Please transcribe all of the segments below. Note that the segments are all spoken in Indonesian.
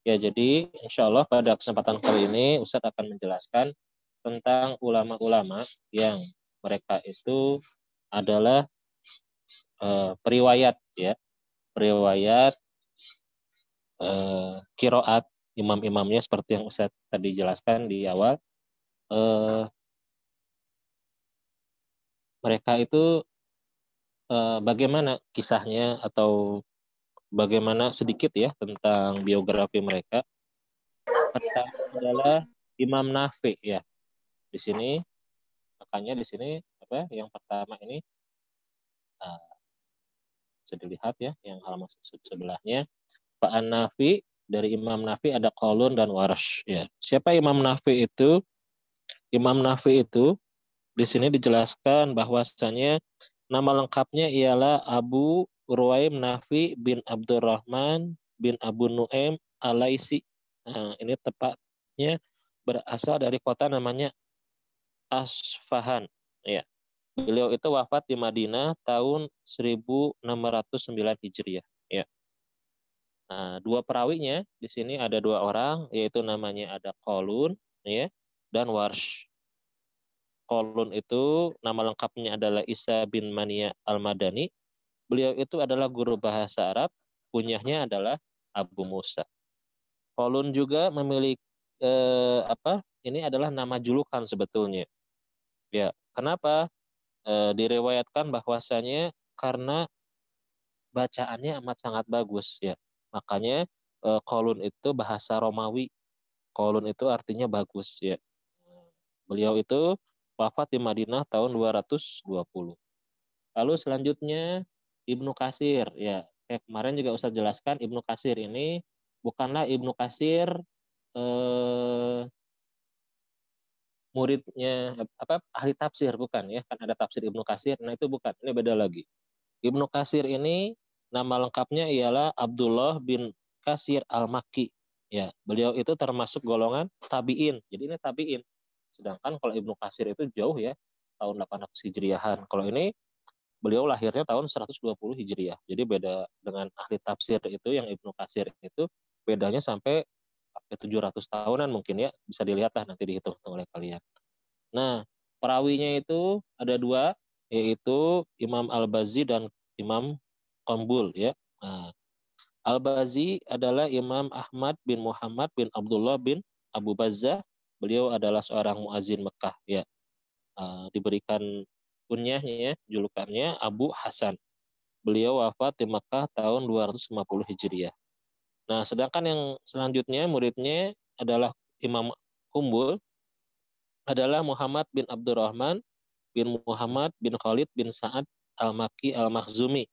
Ya, jadi insya Allah pada kesempatan kali ini Ustadz akan menjelaskan tentang ulama-ulama yang mereka itu adalah periwayat ya, periwayat kiroat imam-imamnya seperti yang Ustadz tadi jelaskan di awal. Mereka itu bagaimana kisahnya atau bagaimana sedikit ya tentang biografi mereka. Pertama adalah Imam Nafi ya. Di sini makanya di sini apa yang pertama ini bisa dilihat ya yang halaman sebelahnya. Pak An-Nafi, dari Imam Nafi ada Qaulun dan Warsh ya. Siapa Imam Nafi itu? Imam Nafi itu di sini dijelaskan bahwasanya nama lengkapnya ialah Abu Ruwaim Nafi bin Abdurrahman bin Abu Nuaim Alaisi. Nah, ini tepatnya berasal dari kota namanya Asfahan. Ya. Beliau itu wafat di Madinah tahun 1609 Hijriah. Ya. Nah, dua perawinya di sini ada dua orang, yaitu namanya ada Qaulun ya, dan Warsh. Qaulun itu nama lengkapnya adalah Isa bin Mania Al-Madani. Beliau itu adalah guru bahasa Arab, kunyahnya adalah Abu Musa. Qaulun juga memiliki ini adalah nama julukan sebetulnya. Ya, kenapa? Diriwayatkan bahwasanya karena bacaannya amat sangat bagus ya. Makanya Qaulun itu bahasa Romawi. Qaulun itu artinya bagus ya. Beliau itu wafat di Madinah tahun 220. Lalu selanjutnya Ibnu Katsir ya. Kemarin juga Ustaz jelaskan Ibnu Katsir ini bukanlah Ibnu Katsir muridnya ahli tafsir bukan ya. Kan ada tafsir Ibnu Katsir. Nah itu bukan, ini beda lagi. Ibnu Katsir ini nama lengkapnya ialah Abdullah bin Katsir Al-Makki. Ya, beliau itu termasuk golongan tabi'in. Jadi ini tabi'in. Sedangkan kalau Ibnu Katsir itu jauh ya, tahun 800 Hijriahan. Kalau ini beliau lahirnya tahun 120 Hijriah. Jadi beda dengan ahli tafsir itu yang Ibnu Katsir itu bedanya sampai 700 tahunan mungkin ya. Bisa dilihat lah nanti dihitung oleh kalian. Nah, perawinya itu ada dua, yaitu Imam Al-Bazi dan Imam Qambul ya. Nah, Al-Bazi adalah Imam Ahmad bin Muhammad bin Abdullah bin Abu Bazzah. Beliau adalah seorang muazin Mekah ya. Diberikan kunyahnya ya, julukannya Abu Hasan. Beliau wafat di Mekah tahun 250 Hijriah. Nah, sedangkan yang selanjutnya muridnya adalah Imam Qambul adalah Muhammad bin Abdurrahman bin Muhammad bin Khalid bin Sa'ad Al-Makki Al-Makhzumi.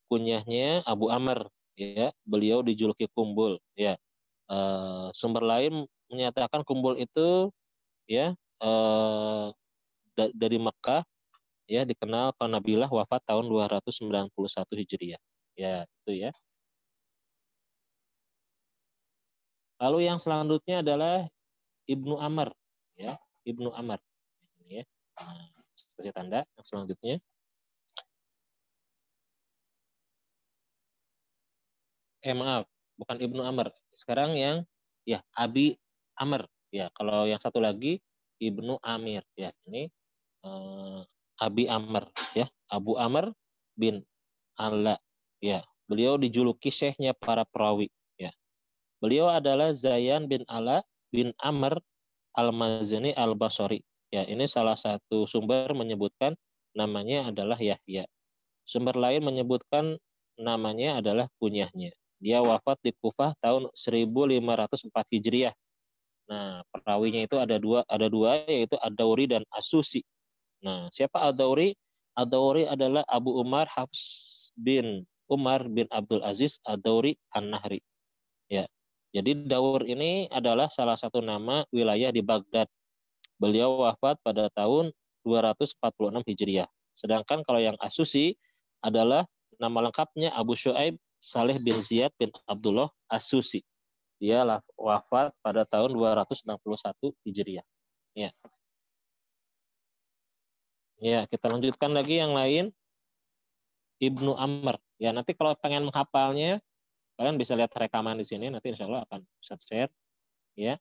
Kunyahnya Abu Amr ya, beliau dijuluki Kumbul ya. Sumber lain menyatakan Kumbul itu ya dari Mekah ya, dikenal Nabilah wafat tahun 291 Hijriah. Ya, itu ya. Lalu yang selanjutnya adalah Ibnu Amr ya, Ibnu Amr ini ya. Nah, seperti tanda yang selanjutnya. Maaf, bukan Ibnu Amr. Sekarang yang ya Abi Amr. Ya, kalau yang satu lagi Ibnu Amir. Ya, ini Abi Amr. Ya, Abu Amr bin Ala. Ya, beliau dijuluki syekhnya para perawi. Ya, beliau adalah Zayan bin Ala bin Amr Al-Mazini Al-Basri. Ya, ini salah satu sumber menyebutkan namanya adalah Yahya. Sumber lain menyebutkan namanya adalah kunyahnya. Dia wafat di Kufah tahun 1504 Hijriah. Nah, perawinya itu ada dua yaitu Ad-Dauri dan As-Susi. Nah, siapa Ad-Dauri? Ad-Dauri adalah Abu Umar Hafs bin Umar bin Abdul Aziz Ad-Dauri An-Nahri. Ya. Jadi Daur ini adalah salah satu nama wilayah di Baghdad. Beliau wafat pada tahun 246 Hijriah. Sedangkan kalau yang As-Susi adalah nama lengkapnya Abu Shu'aib Saleh bin Ziyad bin Abdullah As-Susi. Dia wafat pada tahun 261 Hijriah. Ya. Ya, kita lanjutkan lagi yang lain. Ibnu Amr. Ya, nanti kalau pengen menghafalnya Kalian bisa lihat rekaman di sini, nanti insya Allah akan bisa share ya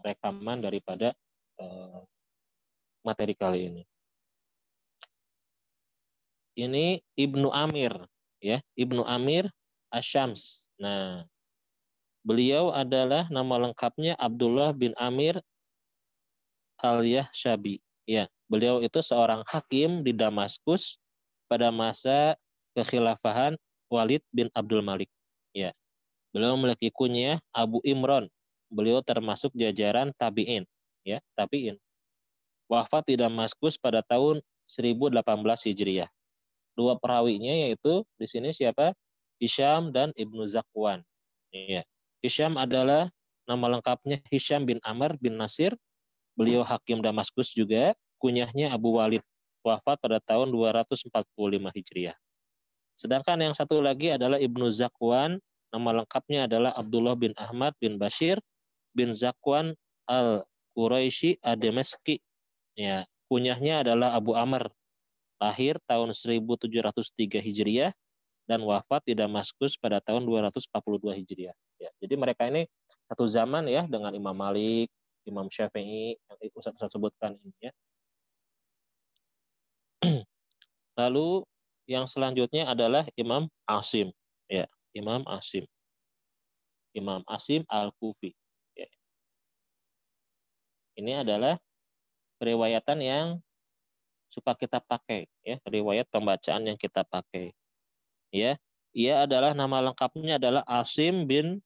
rekaman daripada materi kali ini. Ini Ibnu Amir ya, Ibnu Amir Asyams. Nah, beliau adalah nama lengkapnya Abdullah bin Amir Al-Yahshabi. Ya, beliau itu seorang hakim di Damaskus pada masa kekhilafahan Walid bin Abdul Malik. Ya, beliau memiliki kunyah Abu Imron. Beliau termasuk jajaran tabi'in. Ya, tabi'in. Wafat di Damaskus pada tahun 1018 Hijriah. Dua perawinya yaitu di sini siapa? Hisham dan Ibnu Zakwan. Ya. Hisham adalah nama lengkapnya Hisham bin Amr bin Nasir. Beliau hakim Damaskus juga. Kunyahnya Abu Walid. Wafat pada tahun 245 Hijriah. Sedangkan yang satu lagi adalah Ibnu Zakwan. Nama lengkapnya adalah Abdullah bin Ahmad bin Bashir bin Zakwan al-Quraisy ad-Dameski. Ya, kunyahnya adalah Abu Amr. Lahir tahun 1703 Hijriah dan wafat di Damaskus pada tahun 242 Hijriah. Ya, jadi mereka ini satu zaman ya dengan Imam Malik, Imam Syafi'i yang Ustaz sebutkan ini ya. Lalu yang selanjutnya adalah Imam Asim. Ya, Imam Asim. Imam Asim Al-Kufi. Ya. Ini adalah periwayatan yang suka kita pakai ya, riwayat pembacaan yang kita pakai. Ya, ia adalah nama lengkapnya adalah Asim bin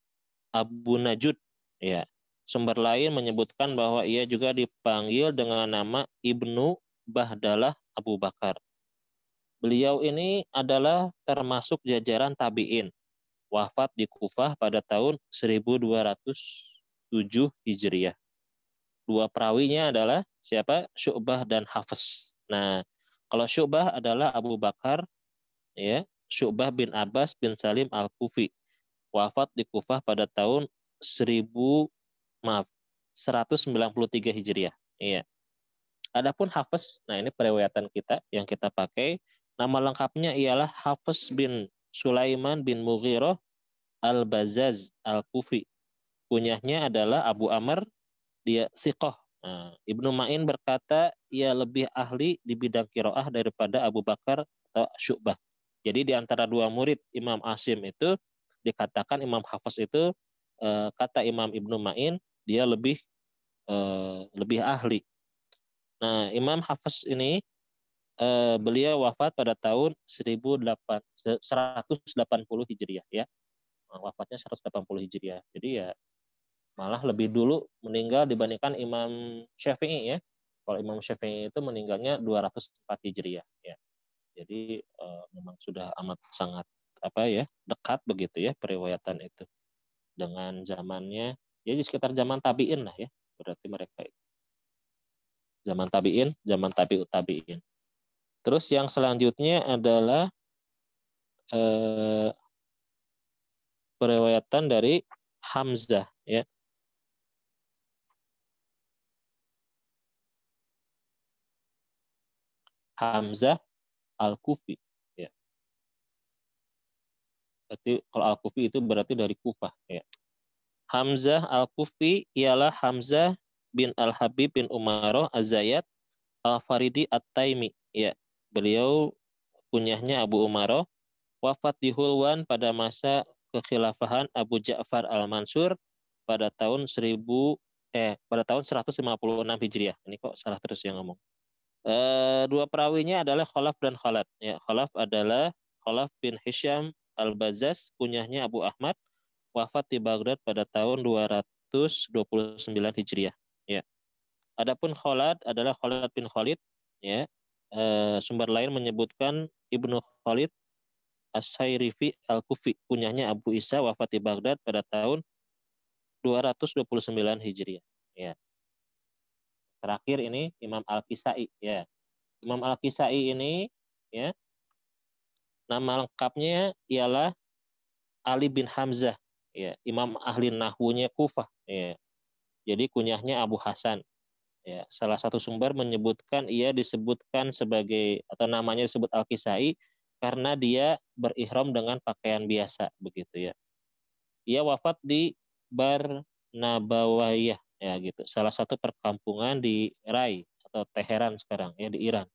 Abu Najud. Ya, sumber lain menyebutkan bahwa ia juga dipanggil dengan nama Ibnu Bahdalah Abu Bakar. Beliau ini adalah termasuk jajaran tabi'in. Wafat di Kufah pada tahun 1207 Hijriah. Dua perawinya adalah siapa? Syu'bah dan Hafiz. Nah, kalau Syu'bah adalah Abu Bakar, ya, Syu'bah bin Abbas bin Salim Al-Kufi. Wafat di Kufah pada tahun 193 Hijriah. Iya. Adapun Hafiz, nah ini periwayatan kita yang kita pakai. Nama lengkapnya ialah Hafiz bin Sulaiman bin Mughirah Al-Bazaz Al-Kufi. Kunyahnya adalah Abu Amr, dia siqah. Nah, Ibnu Ma'in berkata ia lebih ahli di bidang kiroah daripada Abu Bakar atau Syu'bah. Jadi di antara dua murid Imam Asim itu dikatakan Imam Hafiz itu kata Imam Ibnu Ma'in dia lebih ahli. Nah, Imam Hafiz ini beliau wafat pada tahun 180 Hijriah ya. Wafatnya 180 Hijriah. Jadi ya malah lebih dulu meninggal dibandingkan Imam Syafi'i ya. Kalau Imam Syafi'i itu meninggalnya 204 Hijriah ya. Jadi memang sudah amat sangat apa ya, dekat begitu ya periwayatan itu dengan zamannya ya di sekitar zaman tabi'in lah ya. Berarti mereka zaman tabi'in, zaman tabi'ut tabi'in. Terus yang selanjutnya adalah periwayatan dari Hamzah ya. Hamzah Al-Kufi ya. Berarti kalau Al-Kufi itu berarti dari Kufah ya. Hamzah Al-Kufi ialah Hamzah bin Al-Habib bin Umaroh Az-Zayyad Al-Faridi At-Taimi ya. Beliau kunyahnya Abu Umaroh, wafat di Hulwan pada masa kekhilafahan Abu Ja'far Al-Mansur pada tahun 156 Hijriah. Ini kok salah terus yang ngomong. Dua perawinya adalah Khalaf dan Khalad. Ya, Khalaf adalah Khalaf bin Hisham Al-Bazaz, kunyahnya Abu Ahmad, wafat di Baghdad pada tahun 229 Hijriah. Ya. Adapun Khalad adalah Khalad bin Khalid. Ya. Sumber lain menyebutkan Ibnu Khalid As-Sayrifi Al-Kufi, kunyahnya Abu Isa, wafat di Baghdad pada tahun 229 Hijriah. Ya. Terakhir ini Imam Al-Kisai. Ya. Imam Al-Kisai ini ya nama lengkapnya ialah Ali bin Hamzah. Ya, Imam ahli nahwunya Kufah. Ya. Jadi kunyahnya Abu Hasan. Ya, salah satu sumber menyebutkan ia disebutkan sebagai atau namanya disebut Al-Kisai karena dia berihram dengan pakaian biasa begitu ya. Ia wafat di Barnabawayah ya gitu. Salah satu perkampungan di Rai atau Teheran sekarang ya di Iran.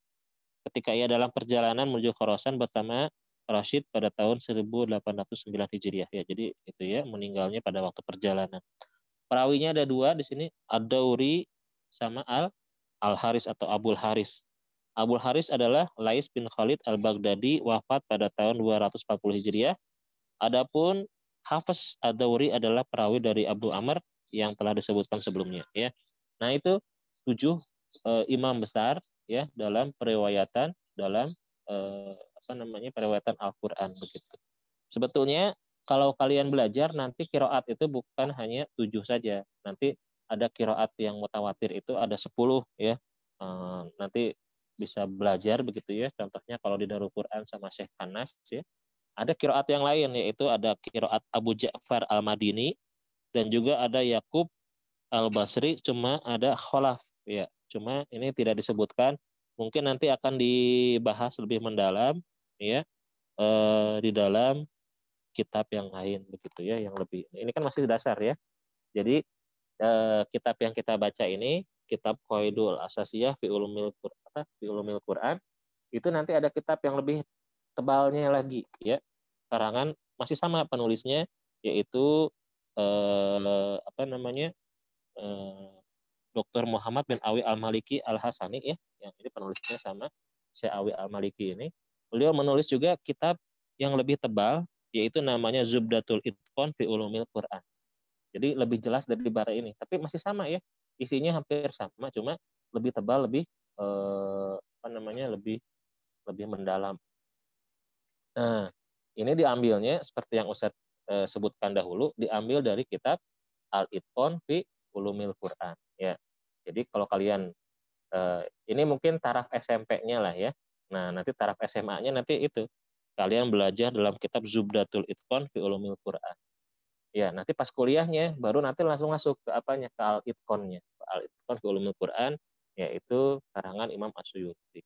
Ketika ia dalam perjalanan menuju Khorasan bersama Rashid pada tahun 1809 Hijriah ya. Jadi itu ya meninggalnya pada waktu perjalanan. Perawinya ada dua di sini, Ad-Dauri sama Al-Haris atau Abul Haris. Abul Haris adalah Lais bin Khalid Al-Baghdadi wafat pada tahun 240 Hijriah. Adapun Hafiz Ad-Dauri adalah perawi dari Abu Amr yang telah disebutkan sebelumnya ya. Nah, itu 7 imam besar ya dalam periwayatan periwayatan Al-Qur'an begitu. Sebetulnya kalau kalian belajar nanti kiroat itu bukan hanya 7 saja. Nanti ada kiroat yang mutawatir itu ada 10 ya. Nanti bisa belajar begitu ya. Contohnya kalau di Darul Quran sama Syekh Anas ya. Ada kiroat yang lain yaitu ada kiroat Abu Ja'far Al-Madini dan juga ada Yakub Al-Basri, cuma ada Khalaf ya. Cuma ini tidak disebutkan. Mungkin nanti akan dibahas lebih mendalam ya di dalam kitab yang lain begitu ya, yang lebih ini kan masih dasar ya. Jadi kitab yang kita baca ini kitab Qaidul Asasiyah fi Ulumil Quran itu nanti ada kitab yang lebih tebalnya lagi ya, karangan masih sama penulisnya yaitu Dr. Muhammad bin Awi Al-Maliki Al-Hasani ya, yang ini penulisnya sama Syekh Awi Al-Maliki ini. Beliau menulis juga kitab yang lebih tebal yaitu namanya Zubdatul Itqan fi Ulumil Quran. Jadi lebih jelas dari bara ini, tapi masih sama ya. Isinya hampir sama, cuma lebih tebal, lebih lebih mendalam. Nah, ini diambilnya seperti yang Ustadz sebutkan dahulu, diambil dari kitab Al-Itqan fi Ulumil Quran ya. Jadi kalau kalian ini mungkin taraf SMP-nya lah ya. Nah, nanti taraf SMA-nya nanti itu kalian belajar dalam kitab Zubdatul Itqan fi Ulumil Quran. Ya, nanti pas kuliahnya baru nanti langsung masuk ke apanya? Ke Al-Itqan-nya. Al-Itqan fi Ulumil Quran yaitu karangan Imam As-Suyuti.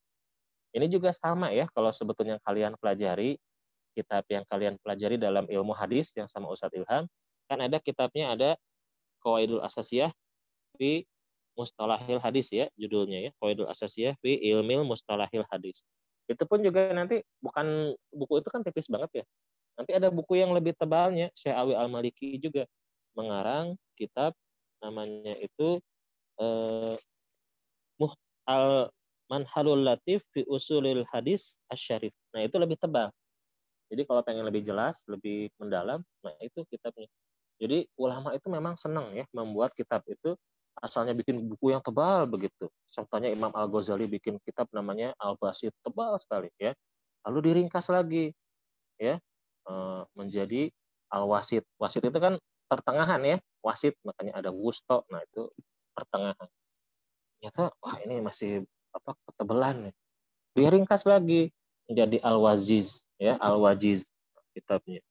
Ini juga sama ya kalau sebetulnya kalian pelajari kitab yang kalian pelajari dalam ilmu hadis yang sama Ustadz Ilham, kan ada kitabnya ada Qawaidul Asasiyah fi Mustalahil Hadis ya judulnya ya, Qawaidul Asasiyah fi Ilmil Mustalahil Hadis. Itu pun juga nanti bukan buku itu kan tipis banget ya. Nanti ada buku yang lebih tebalnya, Syekh Awi Al-Maliki juga mengarang kitab namanya itu Al-Manhalul Latif fi Usulil Hadis Asy-Syarif. Nah, itu lebih tebal. Jadi kalau pengen lebih jelas, lebih mendalam, nah itu kitabnya. Jadi ulama itu memang senang ya membuat kitab itu asalnya bikin buku yang tebal begitu. Contohnya Imam Al-Ghazali bikin kitab namanya Al-Basit, tebal sekali ya. Lalu diringkas lagi ya menjadi Al-Wasit. Wasit itu kan pertengahan ya, wasit makanya ada wusto. Nah, itu pertengahan. Ternyata wah ini masih ketebalan nih. Diringkas lagi menjadi Al-Waziz ya, Al-Wajiz kitabnya.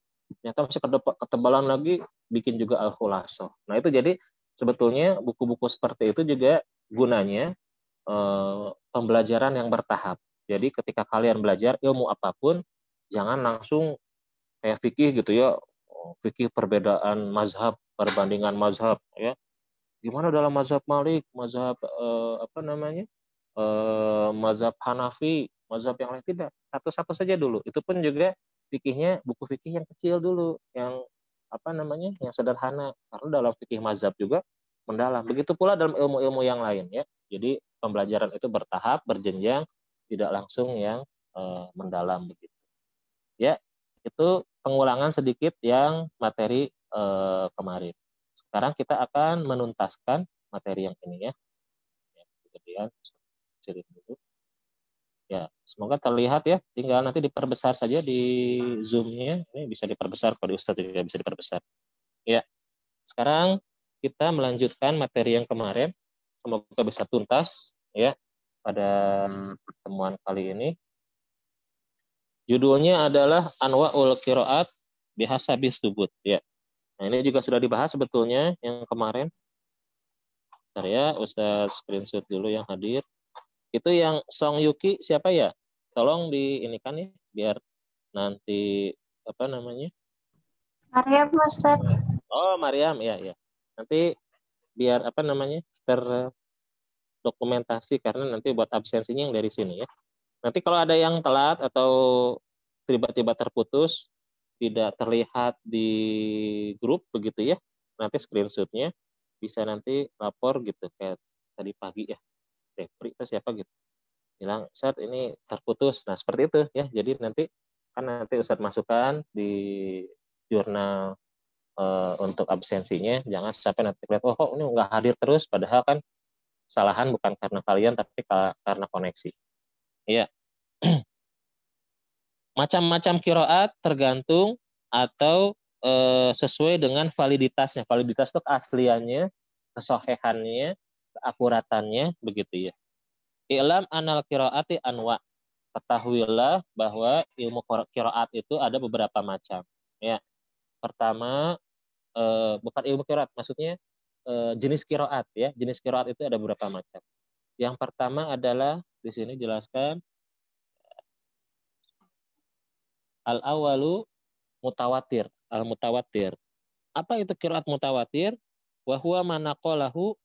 Ternyata masih ketebalan lagi bikin juga Al-Khulasoh. Nah, itu jadi sebetulnya buku-buku seperti itu juga gunanya pembelajaran yang bertahap. Jadi ketika kalian belajar ilmu apapun jangan langsung kayak fikih gitu ya, fikih perbedaan mazhab, perbandingan mazhab ya. Gimana dalam mazhab Malik, mazhab mazhab Hanafi, mazhab yang lain, tidak. Satu-satu saja dulu. Itu pun juga fikihnya buku fikih yang kecil dulu, yang yang sederhana. Karena dalam fikih mazhab juga mendalam. Begitu pula dalam ilmu-ilmu yang lain ya. Jadi pembelajaran itu bertahap, berjenjang, tidak langsung yang mendalam begitu. Ya, itu pengulangan sedikit yang materi kemarin. Sekarang kita akan menuntaskan materi yang ini ya. Kemudian dulu. Ya, semoga terlihat ya. Tinggal nanti diperbesar saja di Zoom-nya. Ini bisa diperbesar, kalau di Ustadz juga bisa diperbesar. Ya, sekarang kita melanjutkan materi yang kemarin. Semoga bisa tuntas ya pada pertemuan kali ini. Judulnya adalah Anwa'ul Qiraat Bihasabi Subut ya. Nah, ini juga sudah dibahas sebetulnya yang kemarin. Bentar ya, Ustadz screenshot dulu yang hadir. Itu yang Song Yuki siapa ya? Tolong di ini kan ya, biar nanti apa namanya? Maryam, Ustaz. Oh, Maryam, ya ya. Nanti biar apa namanya? Terdokumentasi karena nanti buat absensinya yang dari sini ya. Nanti kalau ada yang telat atau tiba-tiba terputus, tidak terlihat di grup begitu ya, nanti screenshotnya bisa nanti lapor gitu kayak tadi pagi ya, Depri itu siapa gitu, bilang saat ini terputus. Nah seperti itu ya. Jadi nanti kan nanti Ustadz masukkan di jurnal untuk absensinya, jangan sampai nanti lihat oh kok ini nggak hadir terus, padahal kan kesalahan bukan karena kalian tapi karena koneksi. Iya. Macam-macam kiroat tergantung atau sesuai dengan validitasnya. Validitas itu keasliannya, kesohehannya, keakuratannya, begitu ya. I'lam anal kiroati anwa. Ketahuilah bahwa ilmu kiroat itu ada beberapa macam. Ya, pertama bukan ilmu kiroat, maksudnya jenis kiroat ya. Jenis kiroat itu ada beberapa macam. Yang pertama adalah di sini jelaskan al awalu mutawatir, al mutawatir. Apa itu qiraat mutawatir? Wa huwa manaqalahu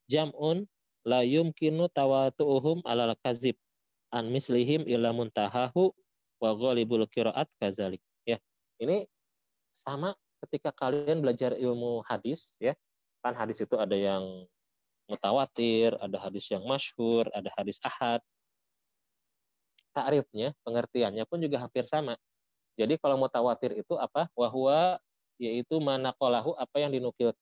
jam'un la yumkinu tawatu'uhum alal kazib an mislihim ila muntahahu wa ghalibul qiraat kazalik. Ya. Ini sama ketika kalian belajar ilmu hadis ya. Kan hadis itu ada yang mutawatir, ada hadis yang masyhur, ada hadis ahad. Ta'rifnya, pengertiannya pun juga hampir sama. Jadi kalau mutawatir itu apa? Wahwa yaitu manaqalahu, apa yang dinukilkannya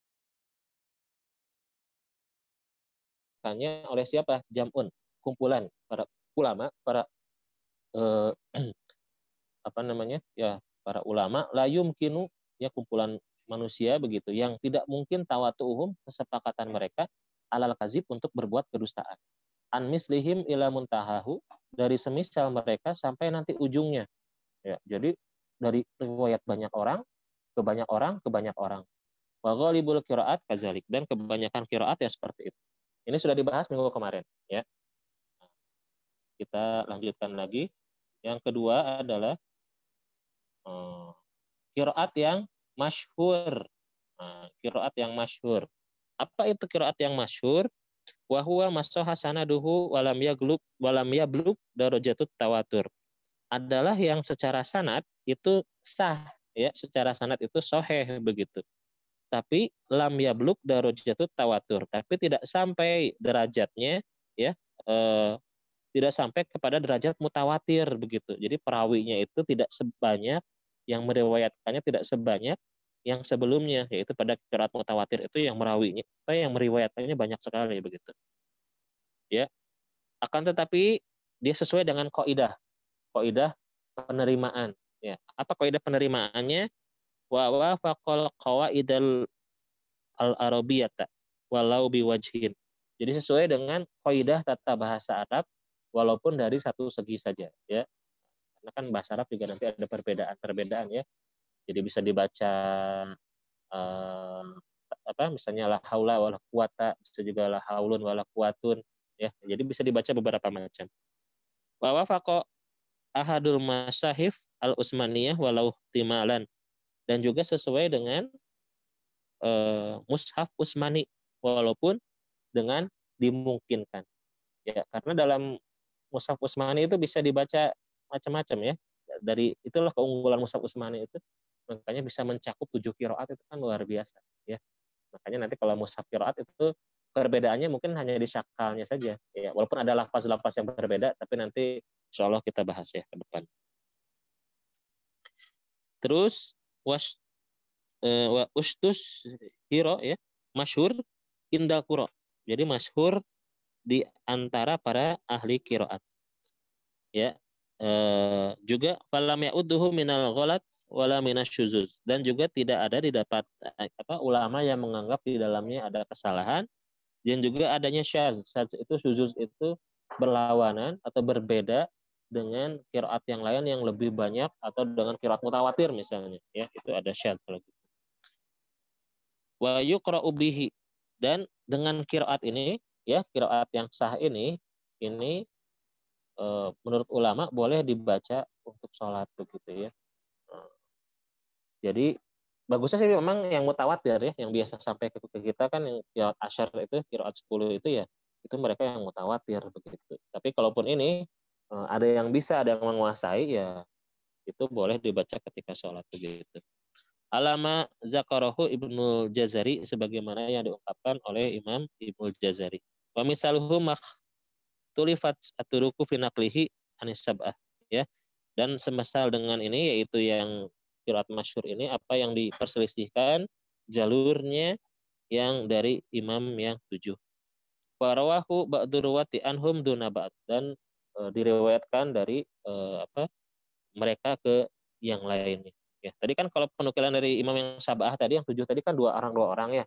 oleh siapa? Jam'un, kumpulan para ulama, para eh, apa namanya? Ya, para ulama la yumkinu, ya kumpulan manusia begitu yang tidak mungkin tawatu'uhum, kesepakatan mereka alal kazib, untuk berbuat kedustaan. An mislihim ila muntahahu, dari semisal mereka sampai nanti ujungnya. Ya, jadi dari riwayat banyak orang ke banyak orang ke banyak orang. Wa ghalibul qiraat kazalik, dan kebanyakan qiraat ya seperti itu. Ini sudah dibahas minggu kemarin ya. Kita lanjutkan lagi. Yang kedua adalah qiraat yang masyhur. Qiraat yang masyhur. Apa itu qiraat yang masyhur? Wa huwa masaha sanaduhu walam yablug darajatut tawatur. Adalah yang secara sanad itu sah ya, secara sanad itu sahih begitu. Tapi lam yablug darajatut tawatur, tapi tidak sampai derajatnya ya, tidak sampai kepada derajat mutawatir begitu. Jadi perawinya itu tidak sebanyak, yang meriwayatkannya tidak sebanyak yang sebelumnya, yaitu pada qiraat mutawatir itu yang merawinya, yang meriwayatkannya banyak sekali begitu. Ya, akan tetapi dia sesuai dengan kaidah penerimaan. Ya, apa kaidah penerimaannya? Wa wafaqal qawaidal al-arabiyata walau biwajhin. Jadi sesuai dengan kaidah tata bahasa Arab walaupun dari satu segi saja ya. Karena kan bahasa Arab juga nanti ada perbedaan-perbedaan ya. Jadi bisa dibaca apa misalnya la haula wala quwata, bisa juga la haulun wala quwatun ya. Jadi bisa dibaca beberapa macam. Wa wafaqa ahadul masahif al-usmaniyah walau timalan, dan juga sesuai dengan mushaf Usmani walaupun dengan dimungkinkan ya, karena dalam mushaf Usmani itu bisa dibaca macam-macam ya. Dari itulah keunggulan mushaf Usmani itu, makanya bisa mencakup 7 qiraat, itu kan luar biasa ya. Makanya nanti kalau mushaf qiraat itu perbedaannya mungkin hanya di syakalnya saja ya, walaupun ada lafaz-lafaz yang berbeda, tapi nanti insya Allah kita bahas ya ke depan. Terus wa ustus hiro ya, masyhur indal qura. Jadi masyhur di antara para ahli qiraat. Ya. Juga falam ya'udduhu minal ghalat wala minasyuzuz, dan juga tidak ada didapat ulama yang menganggap di dalamnya ada kesalahan, dan juga adanya syaz. Syaz itu, syuzuz itu berlawanan atau berbeda dengan qiraat yang lain yang lebih banyak, atau dengan qiraat mutawatir misalnya ya, itu ada syaz kalau gitu. Wa yuqra'u bihi, dan dengan qiraat ini ya, qiraat yang sah ini menurut ulama boleh dibaca untuk sholat begitu ya. Jadi bagusnya sih memang yang mutawatir ya, yang biasa sampai ke kita kan yang qiraat asyar itu, qiraat 10 itu ya, itu mereka yang mutawatir begitu. Tapi kalaupun ini ada yang bisa, ada yang menguasai ya, itu boleh dibaca ketika sholat begitu. Alama zakarahu Ibnu Jazari sebagaimana yang diungkapkan oleh Imam Ibnu Jazari. Wa misaluhu tulifat aturuku finaklihi anis sab'ah ya. Dan semisal dengan ini yaitu yang qiraat masyhur ini apa yang diperselisihkan jalurnya yang dari imam yang 7. Warawahu ba'du ruwati anhum duna ba'd dan diriwayatkan dari mereka ke yang lainnya. Ya, tadi kan kalau penukilan dari imam yang sab'ah tadi yang 7 tadi kan dua orang ya.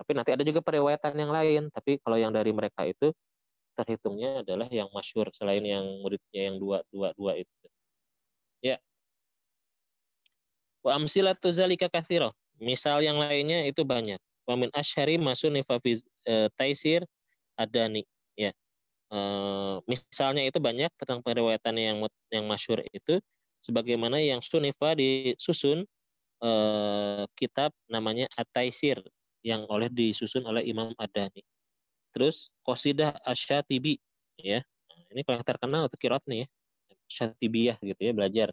Tapi nanti ada juga periwayatan yang lain. Tapi kalau yang dari mereka itu terhitungnya adalah yang masyhur selain yang muridnya yang dua itu. Ya. Wa amsilatu zalika katsirah. Misal yang lainnya itu banyak. Wa min asyhari masunifa fi taisir adani. Ya. Misalnya itu banyak tentang periwayatan yang masyhur itu sebagaimana yang sunifa disusun kitab namanya At-Taisir yang disusun oleh Imam Adani. Terus Qasidah Asy-Syatibi ya. Nah, ini kalau yang terkenal itu qiraat nih ya. Syatibiyah gitu ya belajar.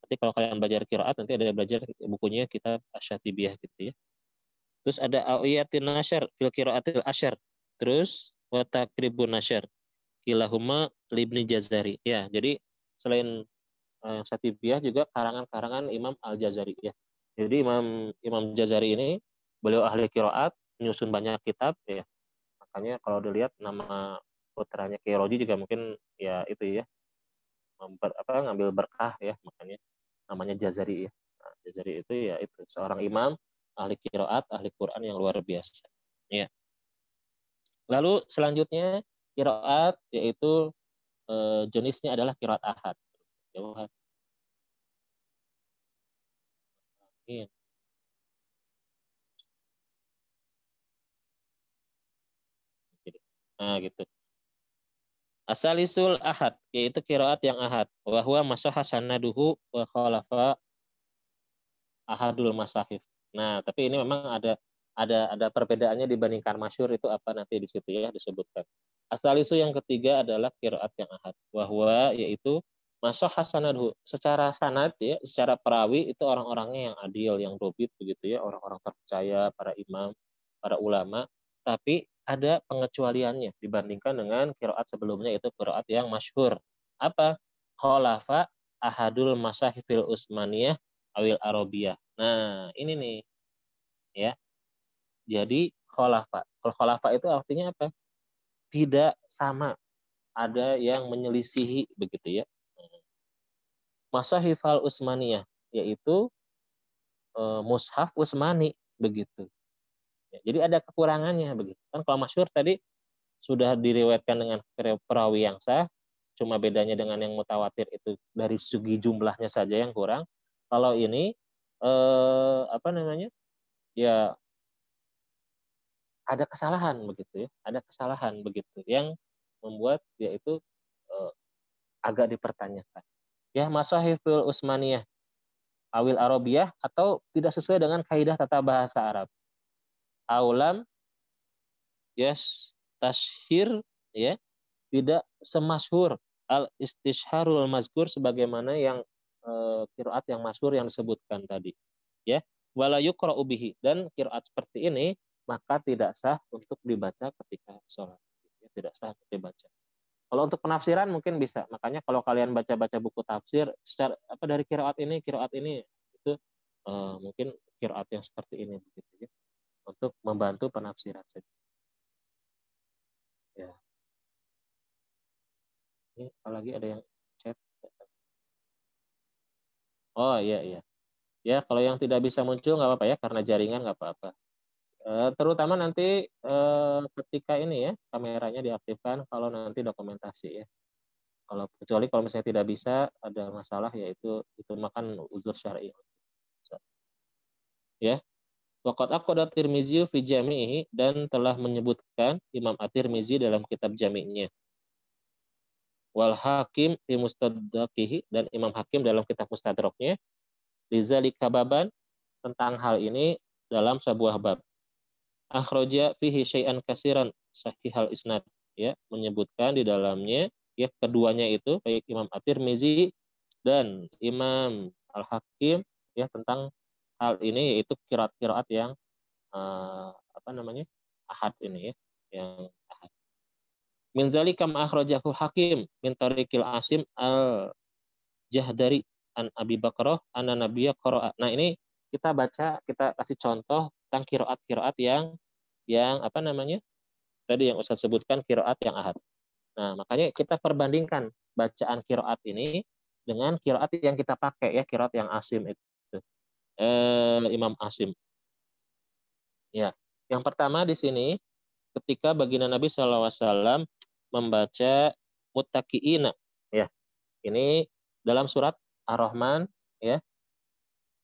Nanti kalau kalian belajar qiraat nanti ada belajar bukunya kitab Asy-Syatibiyah gitu ya. Terus ada Awiyatin Nasyr fil Qiraatil Asyr. Terus wa Taqribun Nasyr. Kilahuma Libni Jazari. Ya, jadi selain Syatibiyah juga karangan-karangan Imam Al-Jazari ya. Jadi Imam Imam Jazari ini beliau ahli qiraat, menyusun banyak kitab ya. Makanya kalau dilihat nama putranya Kiai Roji juga mungkin ya itu ya ngambil berkah ya, makanya namanya Jazari ya. Nah, Jazari itu ya itu seorang imam ahli qiraat, ahli Quran yang luar biasa. Ya. Lalu selanjutnya qiraat yaitu jenisnya adalah qiraat ahad. Jauhan. Iya. Nah, gitu. Asalisul ahad, yaitu qiraat yang ahad. Wa huwa masaha sanaduhu wa khalafa ahadul masahif. Nah, tapi ini memang ada perbedaannya dibandingkan masyhur itu apa nanti di situ ya disebutkan. Asalisu yang ketiga adalah qiraat yang ahad. Wahwa yaitu masaha sanaduhu. Secara sanad ya, secara perawi itu orang-orangnya yang adil, yang dobit begitu ya, orang-orang terpercaya, para imam, para ulama. Tapi ada pengecualiannya dibandingkan dengan qiraat sebelumnya itu qiraat yang masyhur. Apa? Khalafa ahadul masahifil usmaniyah awil arabiyah. Nah, ini nih ya. Jadi khalafa. Kalau khalafa itu artinya apa? Tidak sama. Ada yang menyelisihi begitu ya. Masahif al Utsmaniyah yaitu mushaf Utsmani begitu. Ya, jadi ada kekurangannya begitu. Kan kalau masyhur tadi sudah diriwayatkan dengan perawi yang sah, cuma bedanya dengan yang mutawatir itu dari segi jumlahnya saja yang kurang. Kalau ini apa namanya? Ya ada kesalahan begitu ya, ada kesalahan begitu yang membuat dia itu agak dipertanyakan. Ya Masahiful Utsmaniyah awil Arabiyah atau tidak sesuai dengan kaidah tata bahasa Arab. Aulam yes tashhir ya tidak semasyhur al istishharul mazkur sebagaimana yang qiraat yang masyhur yang disebutkan tadi ya wala yuqra'u bihi dan qiraat seperti ini maka tidak sah untuk dibaca ketika sholat ya, tidak sah untuk dibaca. Kalau untuk penafsiran mungkin bisa, makanya kalau kalian baca-baca buku tafsir secara apa dari qiraat ini itu mungkin qiraat yang seperti ini begitu ya untuk membantu penafsiran saja ya. Ini apalagi ada yang chat. Oh iya iya. Ya kalau yang tidak bisa muncul nggak apa-apa ya karena jaringan nggak apa-apa. Terutama nanti ketika ini ya kameranya diaktifkan kalau nanti dokumentasi ya. Kalau kecuali kalau misalnya tidak bisa ada masalah yaitu itu makan uzur syar'i. Ya. Waqat aqada Tirmizi fi jami'ihi dan telah menyebutkan Imam At-Tirmizi dalam kitab jami'nya. wal Hakim di Mustadrakihi, dan Imam Hakim dalam kitab Mustadraknya, lidzalika baban, tentang hal ini dalam sebuah bab. Akhraja fihi syai'an katsiran sahihal isnad, ya, menyebutkan di dalamnya, ya, keduanya itu baik Imam At-Tirmizi dan Imam Al-Hakim, ya, tentang hal ini, yaitu qiraat-qiraat yang apa namanya? Ahad ini, ya, yang ahad. Min zalika ma akhrajahu Hakim min tariqil Asim al-Jahdari an Abi Bakrah anna Nabiyya qara'a. Nah, ini kita baca, kita kasih contoh tentang qiraat-qiraat yang apa namanya? Tadi yang Ustaz sebutkan qiraat yang ahad. Nah, makanya kita perbandingkan bacaan qiraat ini dengan qiraat yang kita pakai, ya, qiraat yang Asim itu. Imam Asim. Ya. Yang pertama di sini ketika baginda Nabi SAW membaca muttaqiina, ya. Ini dalam surat Ar-Rahman, ya,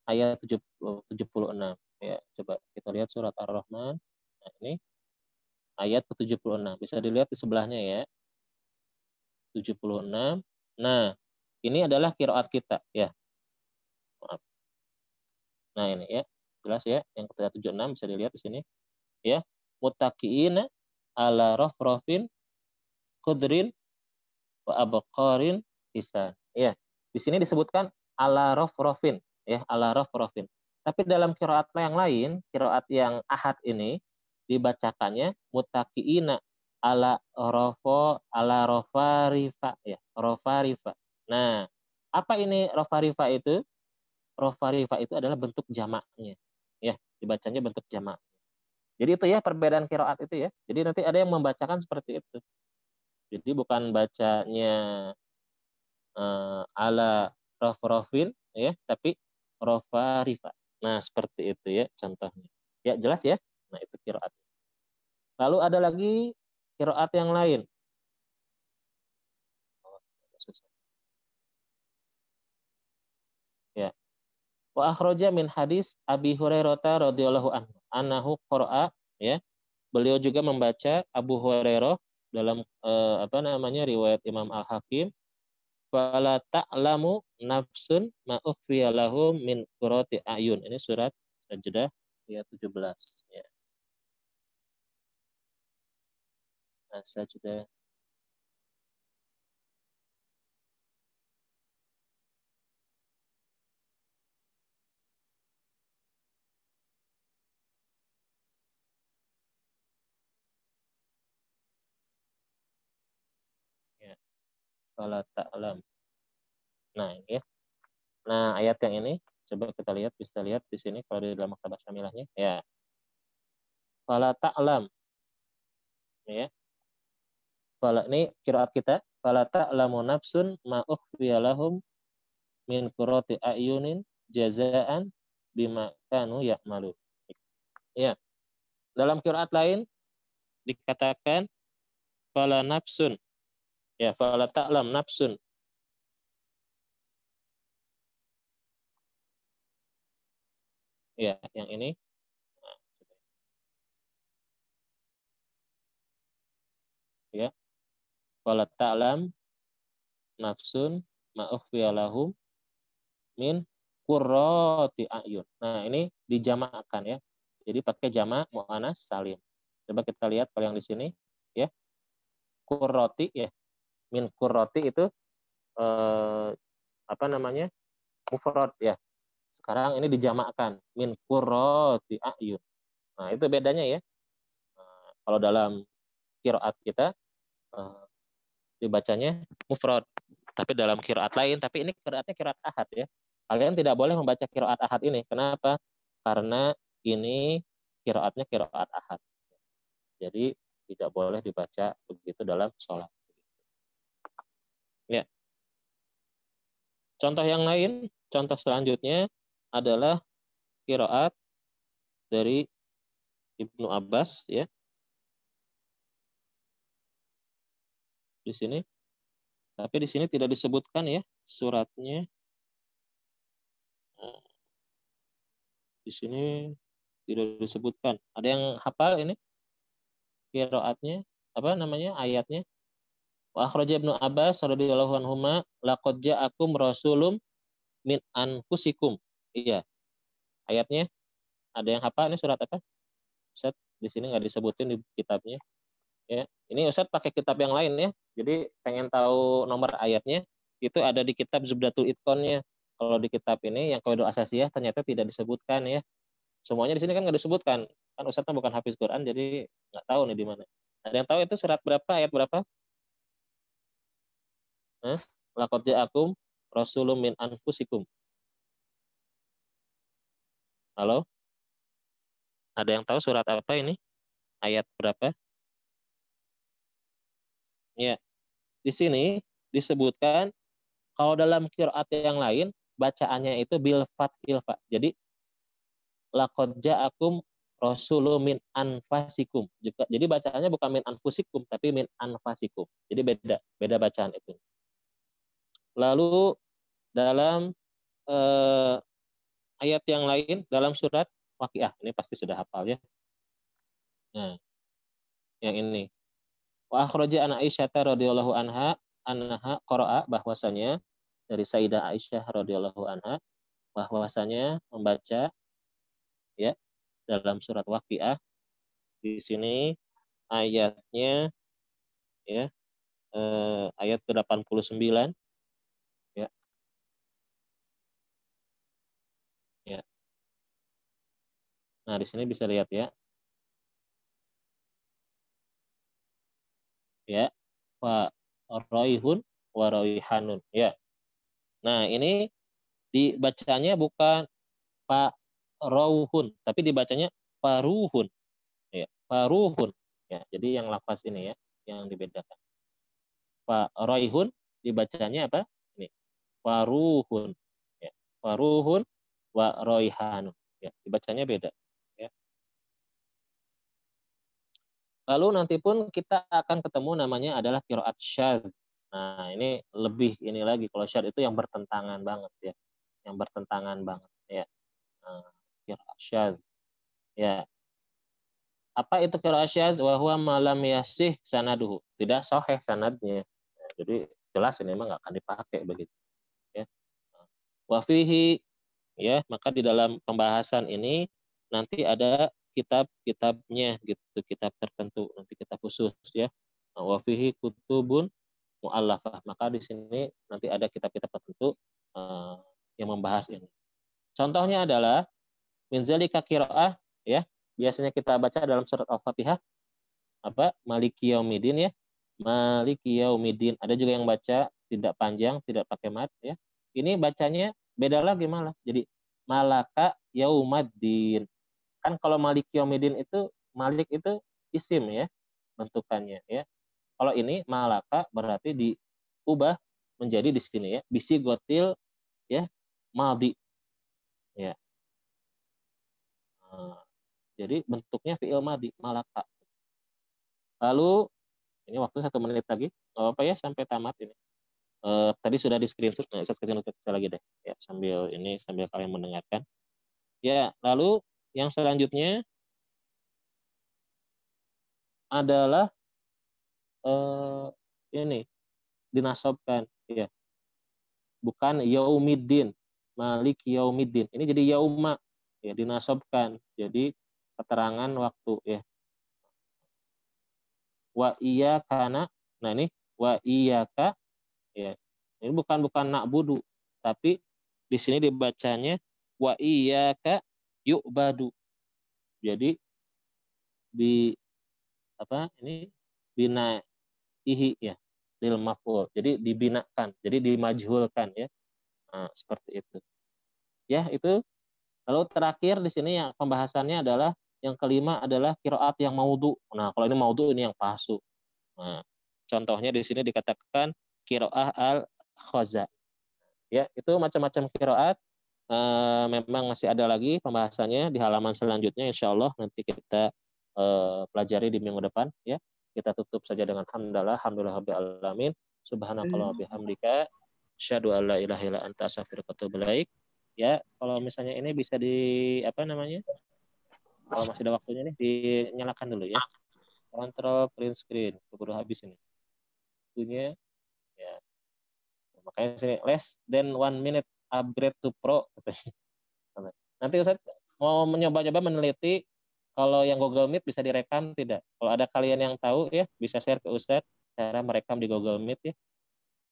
ayat 76, ya. Coba kita lihat surat Ar-Rahman. Nah, ini ayat ke-76. Bisa dilihat di sebelahnya, ya. 76. Nah, ini adalah qiraat kita, ya. Maaf. Nah, ini, ya. Jelas, ya. Yang ke-76 bisa dilihat di sini, ya. Muttaqiina ala rafrafin khudrin wa abqarin hisan. Ya, di sini disebutkan ala rafrafin, ya, ala rafrafin. Tapi dalam qiraat yang lain, qiraat yang ahad ini dibacakannya muttaqiina ala rafarifa, ya, rafarifa. Nah, apa ini rafarifa itu? Rafarifa itu adalah bentuk jamaknya, ya, dibacanya bentuk jamak. Jadi itu, ya, perbedaan qiraat itu, ya. Jadi nanti ada yang membacakan seperti itu. Jadi bukan bacanya ala rafrafin, ya, tapi rafarifa. Nah, seperti itu, ya, contohnya. Ya, jelas, ya. Nah, itu qiraat. Lalu ada lagi qiraat yang lain. Ya. Wa akhraja min hadis Abi Hurairah radhiyallahu anhu annahu qara'a, ya. Beliau juga membaca Abu Hurairah dalam apa namanya, riwayat Imam Al-Hakim, fala ta'lamu nafsun ma ukhfiya lahum min qurrati ayun. Ini surat Sajdah ayat 17, ya. Nah, Sajdah, ya. Fala ta'lam. Nah, ini, ya. Nah, ayat yang ini coba kita lihat, bisa lihat di sini kalau di dalam maktabah syamilahnya, ya. Fala ta'lam, ya. Fala, ini qiraat kita, fala ta'lamu nafsun ma ukhfiya lahum min qurrati ayunin jazaan bima kanu ya'malu. Ya. Dalam qiraat lain dikatakan fala nafsun, ya, fala ta'lam nafsun. Ya, yang ini. Ya. Fala ta'lam nafsun ma ukhfiya lahum min qurrati ayun. Nah, ini dijamakkan, ya. Jadi pakai jamak muannas salim. Coba kita lihat kalau yang di sini, ya. Qurrati, ya. Min qurrati itu apa namanya? Mufrad, ya. Sekarang ini dijamakkan min qurrati ayun. Nah, itu bedanya, ya. Nah, kalau dalam qiraat kita dibacanya mufrad. Tapi dalam qiraat lain, tapi ini qiraatnya qiraat ahad, ya. Kalian tidak boleh membaca qiraat ahad ini. Kenapa? Karena ini qiraatnya qiraat ahad. Jadi tidak boleh dibaca begitu dalam sholat. Ya. Contoh yang lain, contoh selanjutnya adalah qiraat dari Ibnu Abbas, ya. Di sini. Tapi di sini tidak disebutkan, ya, suratnya. Nah, di sini tidak disebutkan. Ada yang hafal ini qiraatnya, apa namanya, ayatnya? Wa akhraja Ibnu Abbas radhiyallahu anhuma laqad ja'akum rasulun min anfusikum. Iya, ayatnya ada yang hafal ini surat apa? Ustaz, di sini nggak disebutin di kitabnya. Ya, ini Ustaz pakai kitab yang lain ya. Jadi pengen tahu nomor ayatnya itu ada di kitab Zubdatul Itqonnya. Kalau di kitab ini yang Qawaidul Asasiyah ternyata tidak disebutkan ya. Semuanya di sini kan nggak disebutkan. Kan Ustaz kan bukan hafiz Quran jadi nggak tahu nih di mana. Ada yang tahu itu surat berapa, ayat berapa? Laqad ja'akum rasulun min anfusikum. Halo? Ada yang tahu surat apa ini? Ayat berapa? Ya, di sini disebutkan kalau dalam qiraat yang lain bacaannya itu bil fathil fa. Jadi laqad ja'akum rasulun min anfasikum. Jadi bacaannya bukan min anfusikum tapi min anfasikum. Jadi beda bacaan itu. Lalu dalam eh, ayat yang lain dalam surat Waqiah, ini pasti sudah hafal ya. Nah, yang ini. Wa akhraja an Aisyah radhiyallahu anha qara'a bahwasanya dari Sayyidah Aisyah radhiyallahu anha bahwasanya membaca ya dalam surat Waqiah di sini ayatnya ya ayat ke-89 ya. Ya. Nah, di sini bisa lihat ya. Ya. Wa raihun wa raihanun ya. Nah, ini dibacanya bukan Pak Rauhun, tapi dibacanya Paruhun. Ya, Paruhun. Ya, jadi yang lafaz ini ya, yang dibedakan. Pak Raihun dibacanya apa? Ini. Paruhun. Ya, Paruhun wa Raihanun. Ya, dibacanya beda. Ya. Lalu nanti pun kita akan ketemu namanya adalah qiraat syadz. Nah, ini lebih ini lagi kalau syadz itu yang bertentangan banget ya. Yang bertentangan banget ya. Nah, qiraat syadz. Ya, apa itu qiraat syadz? Wa huwa malam yasih sanaduhu. Tidak sahih sanadnya. Ya, jadi jelas ini memang nggak akan dipakai begitu ya. Wa fihi ya, maka di dalam pembahasan ini nanti ada kitab-kitabnya gitu, kitab tertentu, nanti kitab khusus ya. Wa fihi kutubun mu'allafah. Maka di sini nanti ada kitab-kitab tertentu yang membahas ini. Contohnya adalah min zalika qiraah ya. Biasanya kita baca dalam surat Al-Fatihah apa? Maliki yaumidin ya. Maliki yaumidin. Ada juga yang baca tidak panjang, tidak pakai mat ya. Ini bacanya beda lagi malah. Jadi malaka yaumaddin. Kan kalau maliki yaumidin itu malik itu isim ya bentukannya ya. Kalau ini malaka berarti diubah menjadi di sini ya bisi gotil ya maldi ya. Nah, jadi bentuknya fi'il madi malaka. Lalu ini waktu 1 menit lagi. Oh, apa ya sampai tamat ini. Tadi sudah di screenshot, nah, saya screenshot lagi deh ya sambil kalian mendengarkan. Ya, lalu yang selanjutnya adalah ini dinasobkan ya, bukan yaumiddin, malik yaumiddin. Ini jadi yauma ya dinasobkan. Jadi keterangan waktu ya. Wa iya kana. Nah ini wa iyyaka ya. Ini bukan na'budu, tapi di sini dibacanya wa iyyaka yu'badu. Jadi di apa ini binaihi ya lil maf'ul. Jadi dibinakan, jadi dimajhulkan ya. Nah, seperti itu. Ya, itu. Lalu terakhir di sini yang pembahasannya adalah yang kelima adalah qiraat yang maudhu. Nah, kalau ini maudhu ini yang palsu. Nah, contohnya di sini dikatakan qiraah al-khaza. Ya, itu macam-macam qiraat. Memang masih ada lagi pembahasannya di halaman selanjutnya insya Allah nanti kita pelajari di minggu depan ya. Kita tutup saja dengan alhamdulillah rabbil alamin. Subhanakallah bihamdika asyhadu an la ilaha illa anta astaghfiruka wa atubu ilaik. Ya, kalau misalnya ini bisa di apa namanya? Kalau masih ada waktunya nih dinyalakan dulu ya. Kontrol print screen keburu habis ini. waktunya ya. Makanya sini less than 1 minute upgrade to pro katanya. Nanti Ustaz mau mencoba-coba meneliti kalau yang Google Meet bisa direkam tidak. Kalau ada kalian yang tahu ya bisa share ke Ustaz cara merekam di Google Meet ya.